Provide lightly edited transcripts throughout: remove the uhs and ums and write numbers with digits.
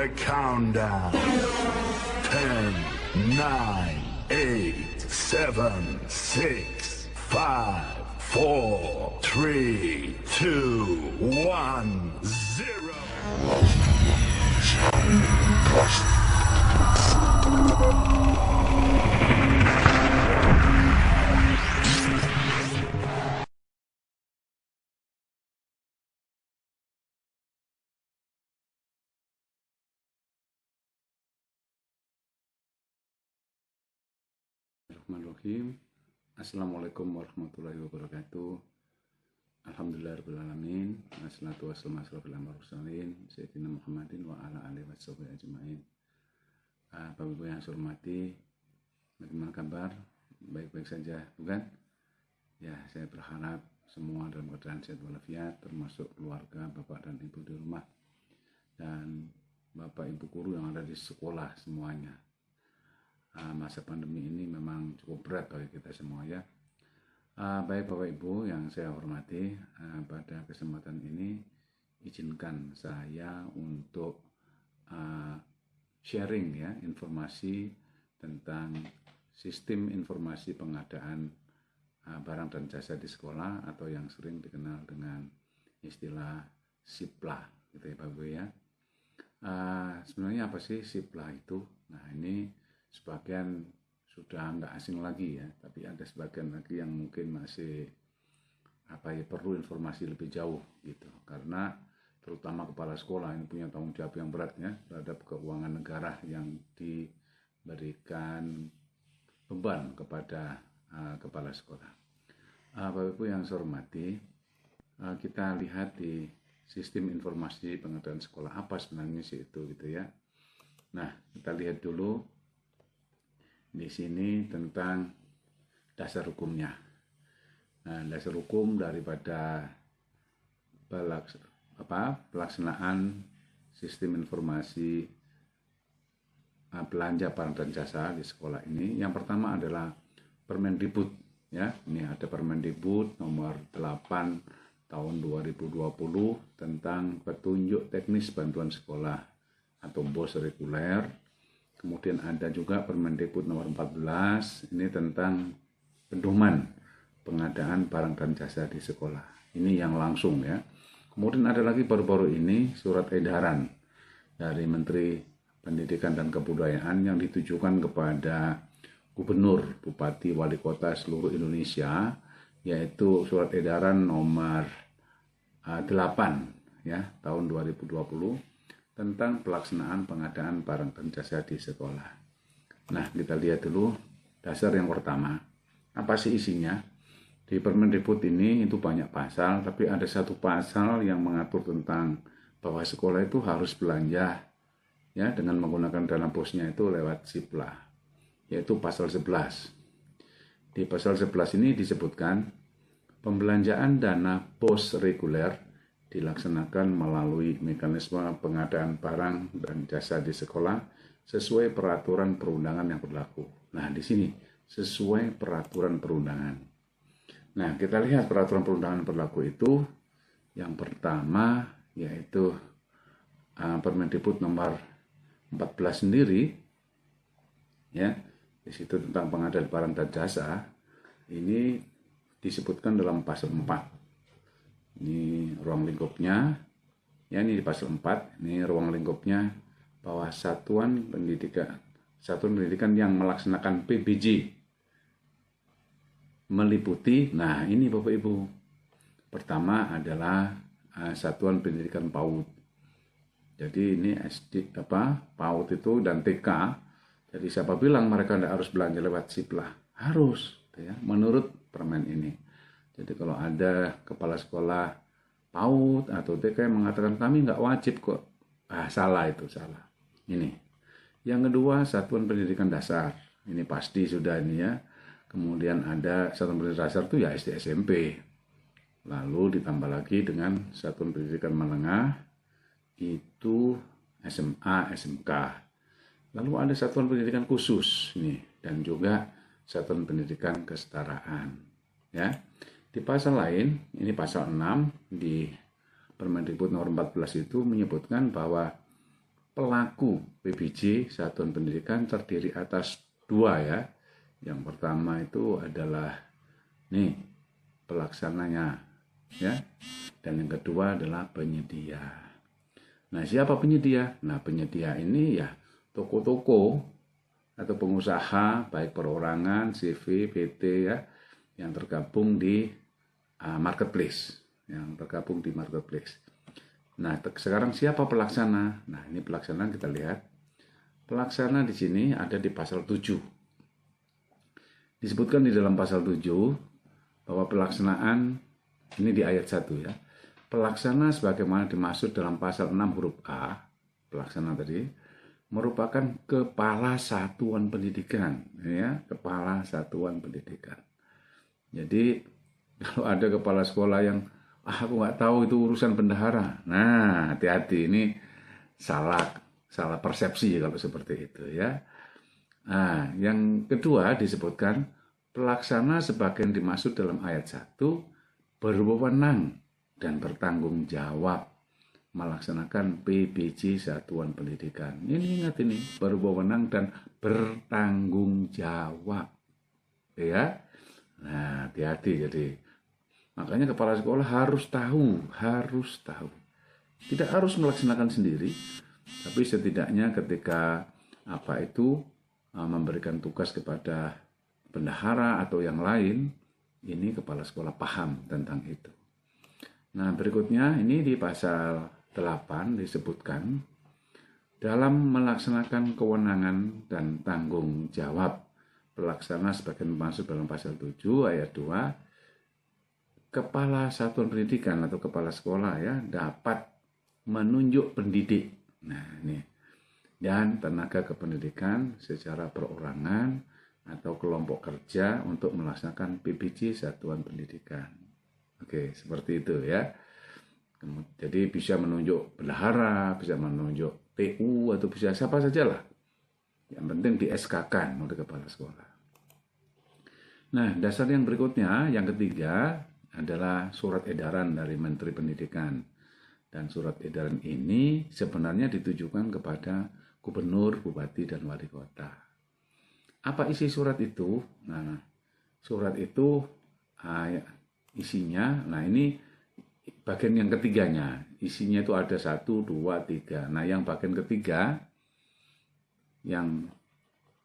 a countdown. 10, 9, 8, 7, 6, 5, 4, 3, 2, 1, 0. Bismillahirrahmanirrahim. Assalamualaikum warahmatullahi wabarakatuh. Alhamdulillahirrahmanirrahim. Assalatu wassalamu ala asyrofil anbiya'i wal mursalin Sayyidina Muhammadin wa ala alihi washabihi ajma'in. Bapak Ibu yang saya hormati, bagaimana kabar? Baik-baik saja, bukan? Ya, saya berharap semua dalam keadaan sehat walafiat, termasuk keluarga, bapak dan ibu di rumah, dan bapak ibu guru yang ada di sekolah semuanya. Masa pandemi ini memang cukup berat bagi kita semua ya. Baik Bapak Ibu yang saya hormati, pada kesempatan ini izinkan saya untuk sharing ya informasi tentang sistem informasi pengadaan barang dan jasa di sekolah, atau yang sering dikenal dengan istilah SIPLA gitu ya Bapak Ibu ya. Sebenarnya apa sih SIPLA itu? Nah, ini sebagian sudah nggak asing lagi ya, tapi ada sebagian lagi yang mungkin masih perlu informasi lebih jauh gitu, karena terutama kepala sekolah ini punya tanggung jawab yang berat ya terhadap keuangan negara yang diberikan beban kepada kepala sekolah. Bapak Ibu yang saya hormati, kita lihat di sistem informasi pengadaan sekolah apa sebenarnya sih itu gitu ya. Nah, kita lihat dulu di sini tentang dasar hukumnya. Nah, dasar hukum daripada pelaksanaan sistem informasi belanja barang dan jasa di sekolah ini. Yang pertama adalah Permendikbud ya. Ini ada Permendikbud nomor 8 tahun 2020 tentang petunjuk teknis bantuan sekolah atau BOS reguler. Kemudian ada juga Permendikbud nomor 14, ini tentang pedoman pengadaan barang dan jasa di sekolah. Ini yang langsung ya. Kemudian ada lagi baru-baru ini surat edaran dari Menteri Pendidikan dan Kebudayaan yang ditujukan kepada gubernur, bupati, wali kota seluruh Indonesia, yaitu surat edaran nomor 8 ya tahun 2020 tentang pelaksanaan pengadaan barang dan jasa di sekolah. Nah, kita lihat dulu dasar yang pertama. Apa sih isinya? Di Permendikbud ini itu banyak pasal, tapi ada satu pasal yang mengatur tentang bahwa sekolah itu harus belanja ya dengan menggunakan dana BOS-nya itu lewat SIPLA, yaitu pasal 11. Di pasal 11 ini disebutkan pembelanjaan dana BOS reguler dilaksanakan melalui mekanisme pengadaan barang dan jasa di sekolah sesuai peraturan perundangan yang berlaku. Nah, di sini sesuai peraturan perundangan. Nah, kita lihat peraturan perundangan berlaku itu. Yang pertama yaitu Permendikbud nomor 14 sendiri ya. Di situ tentang pengadaan barang dan jasa ini disebutkan dalam pasal 4. Ini ruang lingkupnya ya, ini di pasal 4. Ini ruang lingkupnya bahwa satuan pendidikan yang melaksanakan PBJ meliputi, nah ini Bapak Ibu, pertama adalah satuan pendidikan PAUD. Jadi ini SD PAUD itu dan TK. Jadi siapa bilang mereka tidak harus belanja lewat SIPLA? Harus ya, menurut permen ini. Jadi kalau ada kepala sekolah PAUD atau TK yang mengatakan kami nggak wajib kok, salah itu, salah. Ini. Yang kedua, satuan pendidikan dasar. Ini pasti sudah ini ya. Kemudian ada satuan pendidikan dasar itu ya SD SMP. Lalu ditambah lagi dengan satuan pendidikan menengah itu SMA SMK. Lalu ada satuan pendidikan khusus nih, dan juga satuan pendidikan kesetaraan ya. Di pasal lain, ini pasal 6 di Permendikbud nomor 14 itu menyebutkan bahwa pelaku PBJ Satuan Pendidikan terdiri atas dua ya. Yang pertama itu adalah nih pelaksananya ya, dan yang kedua adalah penyedia. Nah, siapa penyedia? Nah, penyedia ini ya toko-toko atau pengusaha baik perorangan, CV, PT ya, yang tergabung di marketplace, Nah, sekarang siapa pelaksana? Nah, ini pelaksanaan kita lihat. Pelaksana di sini ada di pasal 7. Disebutkan di dalam pasal 7 bahwa pelaksanaan ini di ayat 1 ya. Pelaksana sebagaimana dimaksud dalam pasal 6 huruf A, pelaksana tadi merupakan kepala satuan pendidikan ya, kepala satuan pendidikan. Jadi kalau ada kepala sekolah yang aku nggak tahu itu urusan bendahara. Nah, hati-hati, ini salah persepsi kalau seperti itu ya. Nah, yang kedua disebutkan pelaksana sebagian dimaksud dalam ayat 1 berwenang dan bertanggung jawab melaksanakan PBJ Satuan Pendidikan. Ini ingat ini, berwenang dan bertanggung jawab. Ya. Nah, hati-hati jadi. Makanya kepala sekolah harus tahu. Tidak harus melaksanakan sendiri, tapi setidaknya ketika memberikan tugas kepada bendahara atau yang lain, ini kepala sekolah paham tentang itu. Nah, berikutnya ini di pasal 8 disebutkan dalam melaksanakan kewenangan dan tanggung jawab pelaksana sebagian masuk dalam pasal 7 ayat 2, kepala satuan pendidikan atau kepala sekolah ya dapat menunjuk pendidik. Nah, ini dan tenaga kependidikan secara perorangan atau kelompok kerja untuk melaksanakan PBJ Satuan Pendidikan. Oke, seperti itu ya. Jadi bisa menunjuk bendahara, bisa menunjuk TU atau bisa siapa sajalah. Yang penting di SK-kan oleh kepala sekolah. Nah, dasar yang berikutnya, yang ketiga adalah surat edaran dari Menteri Pendidikan. Dan surat edaran ini sebenarnya ditujukan kepada gubernur, bupati, dan wali kota. Apa isi surat itu? Nah, surat itu isinya, nah ini bagian yang ketiganya. Isinya itu ada 1, 2, 3. Nah, yang bagian ketiga yang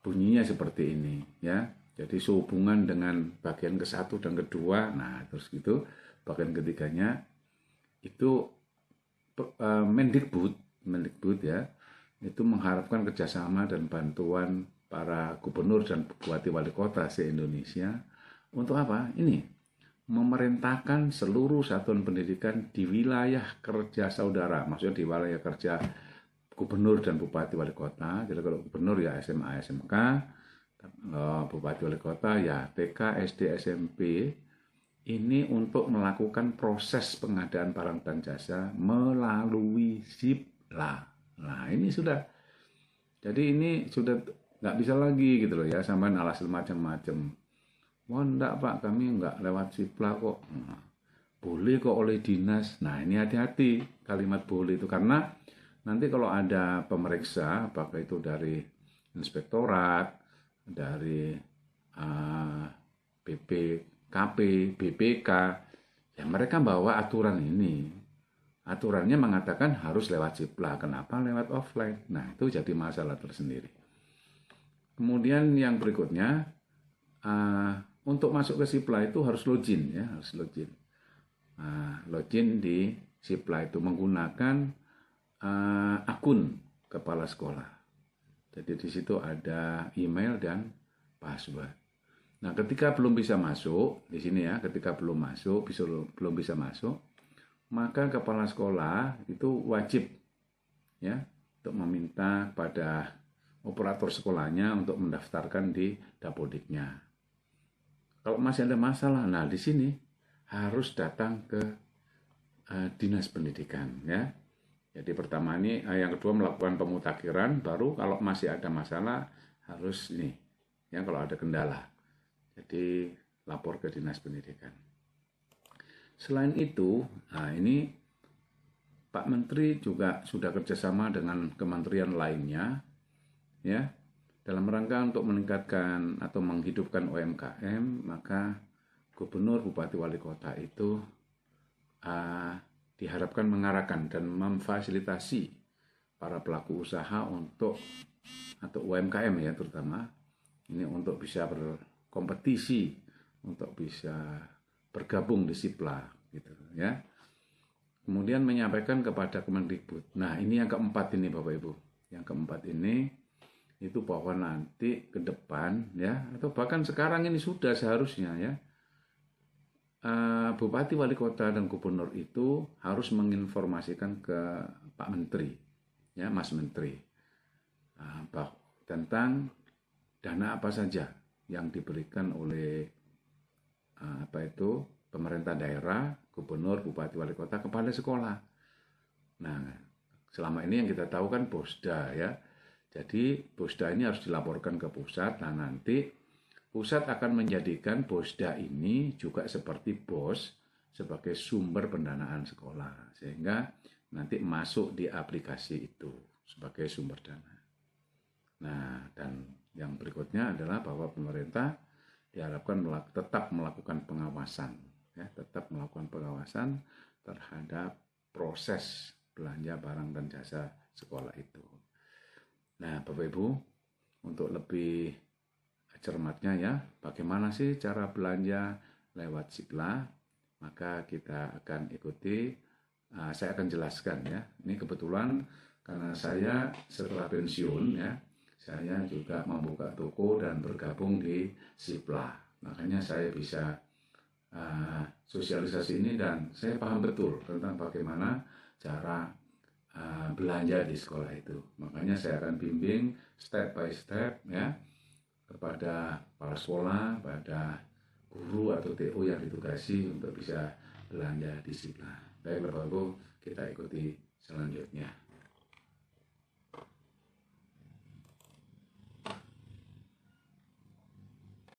bunyinya seperti ini ya. Jadi sehubungan dengan bagian ke-1 dan ke-2. Nah, terus gitu bagian ketiganya itu Mendikbud ya, itu mengharapkan kerjasama dan bantuan para gubernur dan bupati wali kota se-Indonesia untuk apa? Ini memerintahkan seluruh satuan pendidikan di wilayah kerja saudara, maksudnya di wilayah kerja gubernur dan bupati wali kota. Jadi kalau gubernur ya SMA, SMK, bupati wali kota ya TK, SD, SMP. Ini untuk melakukan proses pengadaan barang dan jasa melalui SIPLA. Nah, ini sudah. Jadi ini sudah nggak bisa lagi gitu loh ya, sampai alasan macam-macam. Wah, enggak Pak, kami nggak lewat SIPLA kok. Nah, boleh kok oleh dinas. Nah, ini hati-hati kalimat boleh itu, karena nanti kalau ada pemeriksa, apakah itu dari inspektorat, dari BPKP, BPK, ya mereka bawa aturan ini. Aturannya mengatakan harus lewat SIPLA. Kenapa lewat offline? Nah, itu jadi masalah tersendiri. Kemudian yang berikutnya, untuk masuk ke SIPLA itu harus login ya, harus login. Login di SIPLA itu menggunakan akun kepala sekolah. Jadi di situ ada email dan password. Nah, ketika belum bisa masuk, di sini ya, ketika belum bisa masuk, maka kepala sekolah itu wajib ya untuk meminta pada operator sekolahnya untuk mendaftarkan di Dapodiknya. Kalau masih ada masalah, nah di sini harus datang ke Dinas Pendidikan ya. Jadi pertama ini, yang kedua melakukan pemutakhiran, baru kalau masih ada masalah harus ini ya, kalau ada kendala. Jadi lapor ke Dinas Pendidikan. Selain itu, nah ini Pak Menteri juga sudah kerjasama dengan kementerian lainnya, ya, dalam rangka untuk meningkatkan atau menghidupkan UMKM. Maka gubernur, bupati, wali kota itu diharapkan mengarahkan dan memfasilitasi para pelaku usaha untuk, atau UMKM ya terutama, ini untuk bisa berkompetisi, untuk bisa bergabung di SIPLA gitu ya. Kemudian menyampaikan kepada Kemendikbud. Nah, ini yang keempat ini Bapak Ibu. Yang keempat ini itu bahwa nanti ke depan ya, atau bahkan sekarang ini sudah seharusnya ya, Bupati, Wali Kota, dan Gubernur itu harus menginformasikan ke Pak Menteri, ya Mas Menteri, tentang dana apa saja yang diberikan oleh pemerintah daerah, gubernur, bupati, wali kota kepada sekolah. Nah, selama ini yang kita tahu kan Bosda ya. Jadi Bosda ini harus dilaporkan ke pusat. Nah, nanti pusat akan menjadikan Bosda ini juga seperti BOS sebagai sumber pendanaan sekolah, sehingga nanti masuk di aplikasi itu sebagai sumber dana. Nah, dan yang berikutnya adalah bahwa pemerintah diharapkan tetap melakukan pengawasan, ya, tetap melakukan pengawasan terhadap proses belanja barang dan jasa sekolah itu. Nah, Bapak Ibu, untuk lebih cermatnya ya, bagaimana sih cara belanja lewat SIPLA, maka kita akan ikuti, saya akan jelaskan ya. Ini kebetulan karena saya setelah pensiun ya, saya juga membuka toko dan bergabung di SIPLA. Makanya saya bisa sosialisasi ini dan saya paham betul tentang bagaimana cara belanja di sekolah itu. Makanya saya akan bimbing step by step ya kepada para sekolah, pada guru atau TO yang ditugasi untuk bisa belanja di SIPLA. Baik Bapak Ibu, kita ikuti selanjutnya.